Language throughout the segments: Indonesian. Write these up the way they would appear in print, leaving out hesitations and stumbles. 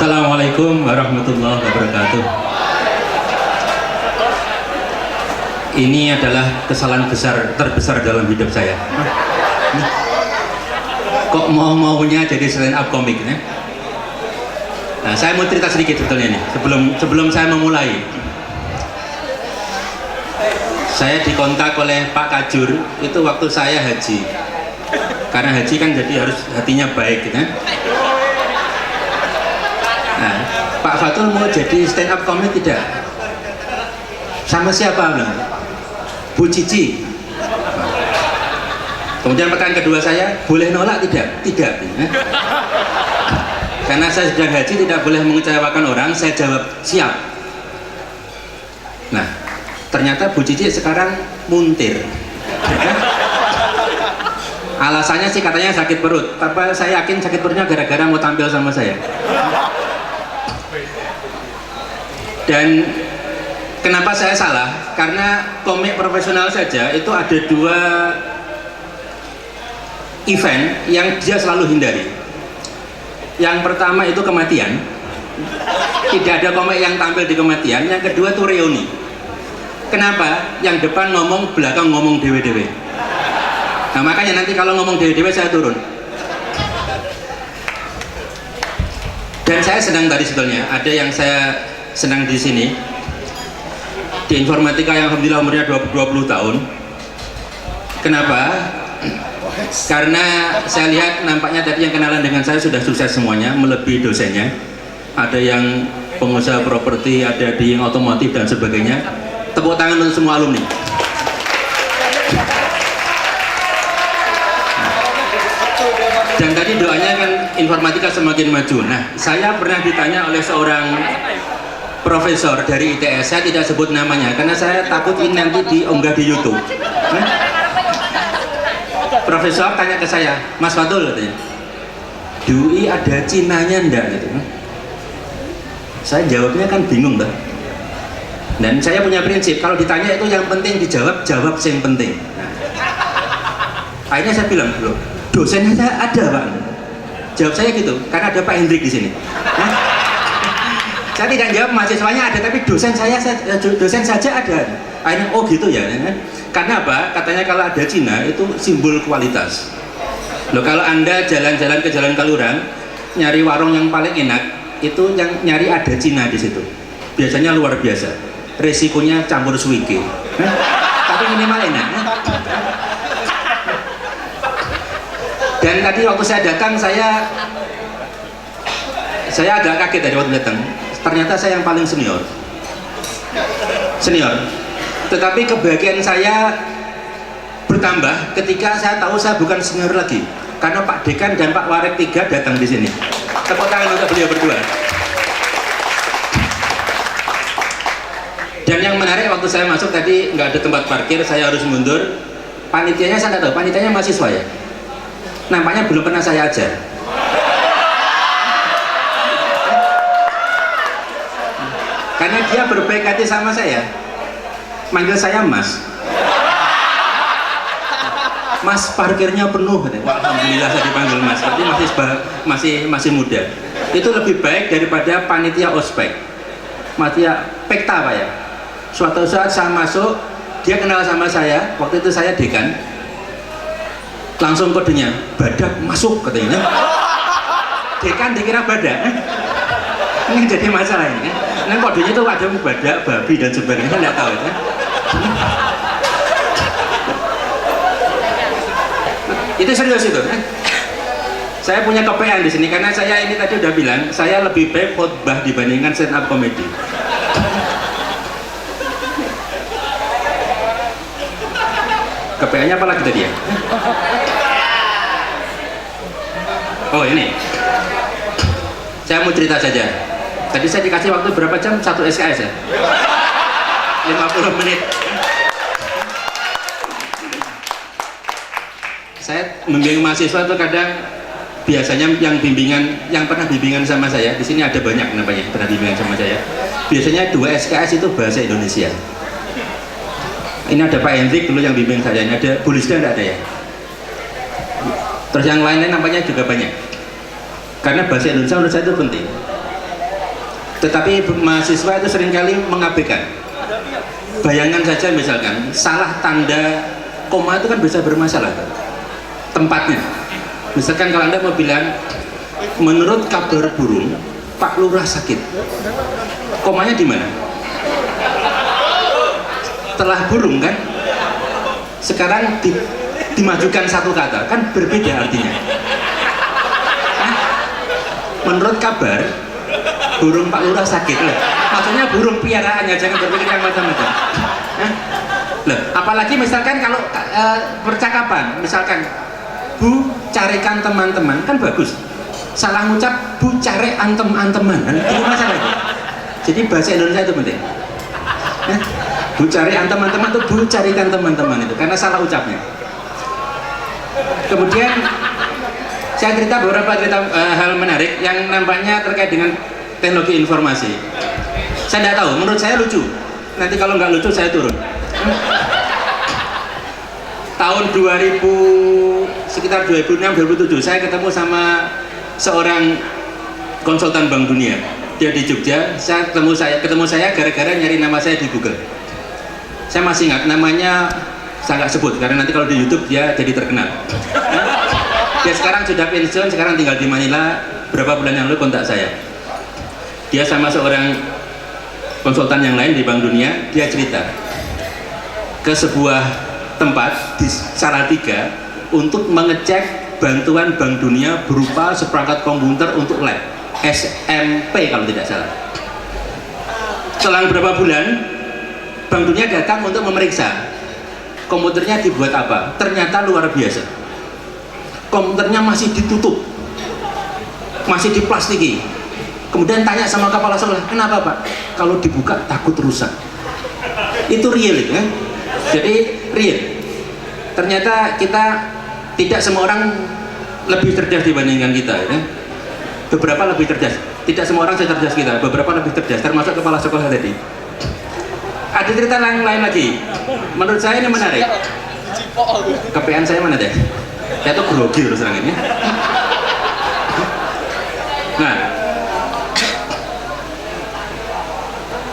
Assalamualaikum warahmatullahi wabarakatuh. Ini adalah kesalahan terbesar dalam hidup saya. Kok mau-maunya jadi stand up komik ya? Nah, saya mau cerita sedikit sebetulnya nih, sebelum saya memulai. Saya dikontak oleh Pak Kajur itu waktu saya haji. Karena haji kan jadi harus hatinya baik ya. Nah, Pak Fatul mau jadi stand up komik tidak? Sama siapa? Bu Cici. Kemudian pertanyaan kedua saya, boleh nolak tidak? Tidak. Karena saya sedang haji, tidak boleh mengecewakan orang, saya jawab siap. Nah, ternyata Bu Cici sekarang muntir. Alasannya sih katanya sakit perut, tapi saya yakin sakit perutnya gara-gara mau tampil sama saya. Dan kenapa saya salah? Karena komik profesional saja itu ada dua event yang dia selalu hindari. Yang pertama itu kematian. Tidak ada komik yang tampil di kematian. Yang kedua itu reuni. Kenapa? Yang depan ngomong, belakang ngomong dewe-dewe. Nah makanya nanti kalau ngomong dewe-dewe saya turun. Dan saya senang tadi sebetulnya ada yang saya senang di sini di informatika yang alhamdulillah umurnya 20 tahun. Kenapa? Karena saya lihat nampaknya tadi yang kenalan dengan saya sudah sukses semuanya, melebihi dosennya. Ada yang pengusaha properti, ada di yang otomotif dan sebagainya. Tepuk tangan untuk semua alumni. Dan tadi doanya kan informatika semakin maju. Nah, saya pernah ditanya oleh seorang profesor dari ITS, saya tidak sebut namanya karena saya takut ini nanti diunggah di YouTube. Profesor tanya ke saya, Mas Fatul katanya, di UI ada Cinanya enggak gitu. Saya jawabnya kan bingung, Mbak. Dan saya punya prinsip, kalau ditanya itu yang penting dijawab, jawab yang penting. Nah, akhirnya saya bilang, loh, dosennya ada, Pak. Jawab saya gitu, karena ada Pak Hendrik di sini. Saya tidak jawab mahasiswanya ada, tapi dosen saja ada. Akhirnya oh gitu ya. Karena apa? Katanya kalau ada Cina itu simbol kualitas. Loh kalau Anda jalan-jalan ke Jalan Kaluran, nyari warung yang paling enak, itu yang nyari ada Cina di situ. Biasanya luar biasa. Resikonya campur suike. Tapi minimal enak. Dan tadi waktu saya datang saya agak kaget dari waktu datang. Ternyata saya yang paling senior. Tetapi kebahagiaan saya bertambah ketika saya tahu saya bukan senior lagi. Karena Pak Dekan dan Pak Warek 3 datang di sini. Tepuk tangan untuk beliau berdua. Dan yang menarik waktu saya masuk tadi nggak ada tempat parkir, saya harus mundur. Panitianya saya nggak tahu, panitianya mahasiswa ya. Nampaknya belum pernah saya ajar. Karena dia berbaik hati sama saya, manggil saya Mas. Mas parkirnya penuh, wah, alhamdulillah saya dipanggil Mas. Tapi masih muda. Itu lebih baik daripada panitia ospek, panitia pekta Pak ya. Suatu saat saya masuk, dia kenal sama saya. Waktu itu saya dekan. Langsung kodenya, badak masuk katanya. Dekan dikira badak. Ini jadi masalah ini. Nah kodenya itu ada badak, babi dan sebagainya, saya nggak tahu ya. Itu serius itu. Saya punya kepean di sini karena saya ini tadi udah bilang saya lebih baik khotbah dibandingkan stand up comedy. Kepeannya apa lagi tadi ya? Oh ini. Saya mau cerita saja. Tadi saya dikasih waktu berapa jam? 1 SKS ya? 50 menit. Saya membimbing mahasiswa itu kadang biasanya yang pernah bimbingan sama saya di sini ada banyak namanya pernah bimbingan sama saya. Biasanya 2 SKS itu bahasa Indonesia. Ini ada Pak Hendrik dulu yang bimbing saya, ini ada Bu Lisda tidak ada ya. Terus yang lain-lain nampaknya juga banyak. Karena bahasa Indonesia menurut saya itu penting. Tetapi mahasiswa itu seringkali mengabaikan. Bayangan saja misalkan salah tanda koma itu kan bisa bermasalah tempatnya. Misalkan kalau Anda mau bilang menurut kabar burung Pak Lurah sakit, komanya di mana? Setelah burung kan, sekarang dimajukan satu kata kan berbeda artinya. Menurut kabar burung Pak Lurah sakit loh. Maksudnya burung piaraannya, jangan berpikir yang macam-macam. Loh, apalagi misalkan kalau percakapan, misalkan Bu carikan teman-teman kan bagus. Salah ngucap Bu cari antem-anteman kan itu masalah itu. Jadi bahasa Indonesia itu penting. Bu cari teman-teman itu Bu carikan teman-teman itu karena salah ucapnya. Kemudian saya cerita beberapa hal menarik yang nampaknya terkait dengan teknologi informasi. Saya tidak tahu, menurut saya lucu. Nanti kalau nggak lucu saya turun. Tahun 2000 sekitar 2006-2007 saya ketemu sama seorang konsultan Bank Dunia. Dia di Jogja. Ketemu saya gara-gara nyari nama saya di Google. Saya masih ingat namanya, saya nggak sebut karena nanti kalau di YouTube dia jadi terkenal. Dia sekarang sudah pensiun, sekarang tinggal di Manila. Berapa bulan yang lalu kontak saya. Dia sama seorang konsultan yang lain di Bank Dunia. Dia cerita ke sebuah tempat di Salatiga untuk mengecek bantuan Bank Dunia berupa seperangkat komputer untuk lab SMP kalau tidak salah. Selang beberapa bulan Bank Dunia datang untuk memeriksa komputernya dibuat apa. Ternyata luar biasa, komputernya masih ditutup, masih diplastiki. Kemudian tanya sama kepala sekolah, kenapa Pak? Kalau dibuka takut rusak. Itu real itu kan? Jadi real. Ternyata kita tidak semua orang lebih cerdas dibandingkan kita ya? Beberapa lebih cerdas, tidak semua orang secerdas kita, beberapa lebih cerdas, termasuk kepala sekolah tadi. Ada cerita lain lagi, menurut saya ini menarik. KPN saya mana deh? Saya tuh grogi terus terang ini. Nah,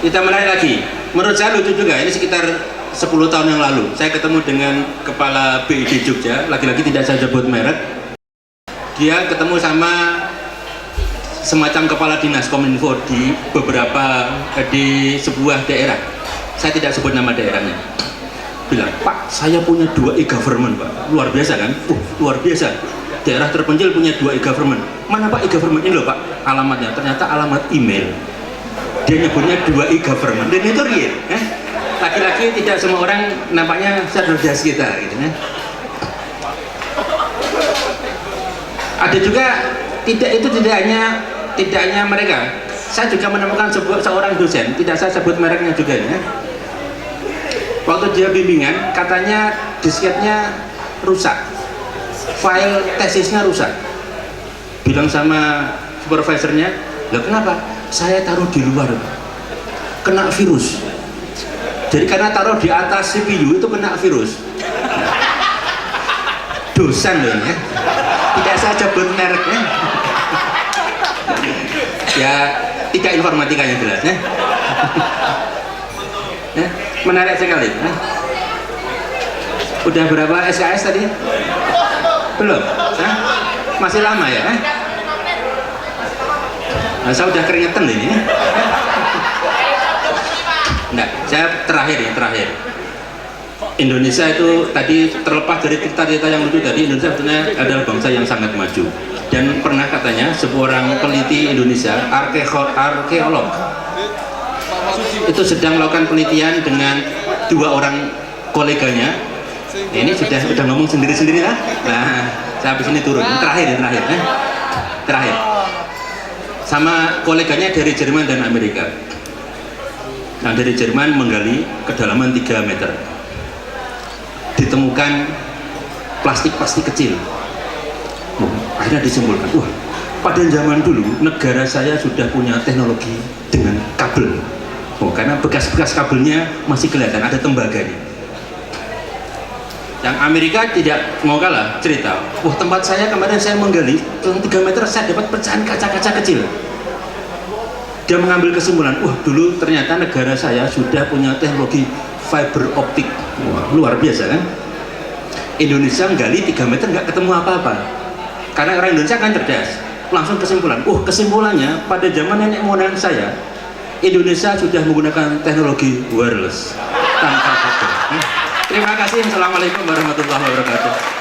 kita menarik lagi. Menurut saya lucu juga, ini sekitar 10 tahun yang lalu saya ketemu dengan kepala BID Jogja, lagi-lagi tidak saya sebut merek. Dia ketemu sama semacam kepala dinas Kominfo di sebuah daerah, saya tidak sebut nama daerahnya. Bilang, Pak, saya punya 2 e-government Pak. Luar biasa kan? Luar biasa, daerah terpencil punya 2 e-government. Mana Pak e-government? Ini loh Pak alamatnya, ternyata alamat email. Dia nyebutnya 2 e-government, dan itu real laki-laki tidak semua orang nampaknya cerdas kita gitu ya. Ada juga tidak hanya mereka. Saya juga menemukan seorang dosen, tidak saya sebut mereknya juga ya. Waktu dia bimbingan katanya disketnya rusak, file tesisnya rusak. Bilang sama supervisornya, "Loh kenapa?" "Saya taruh di luar, kena virus." Jadi karena taruh di atas CPU itu kena virus. Dosen loh ya. Tidak saya sebut mereknya. Ya tidak informatikanya jelas ya. Menarik sekali. Udah berapa SKS tadi? Belum? Masih lama ya? Nah, saya udah keringetan ini. Nah, saya terakhir. Indonesia itu tadi terlepas dari cerita-cerita yang lucu tadi, Indonesia sebetulnya adalah bangsa yang sangat maju. Dan pernah katanya seorang peneliti Indonesia, arkeolog, itu sedang melakukan penelitian dengan 2 orang koleganya. Ini sudah ngomong sendiri-sendiri lah. Nah, saya habis ini turun. Terakhir. Sama koleganya dari Jerman dan Amerika. Nah, dari Jerman menggali kedalaman 3 meter. Ditemukan plastik kecil. Akhirnya disimpulkan, wah, pada zaman dulu negara saya sudah punya teknologi dengan kabel. Karena bekas-bekas kabelnya masih kelihatan, ada tembaganya. Yang Amerika tidak mau kalah, cerita, wah, tempat saya kemarin saya menggali 3 meter, saya dapat pecahan kaca-kaca kecil. Dia mengambil kesimpulan, wah dulu ternyata negara saya sudah punya teknologi fiber optik. Wah, luar biasa kan. Indonesia gali 3 meter nggak ketemu apa-apa, karena orang Indonesia kan cerdas. Langsung kesimpulan, kesimpulannya pada zaman nenek moyang saya, Indonesia sudah menggunakan teknologi wireless tanpa kabel. Terima kasih. Assalamualaikum warahmatullahi wabarakatuh.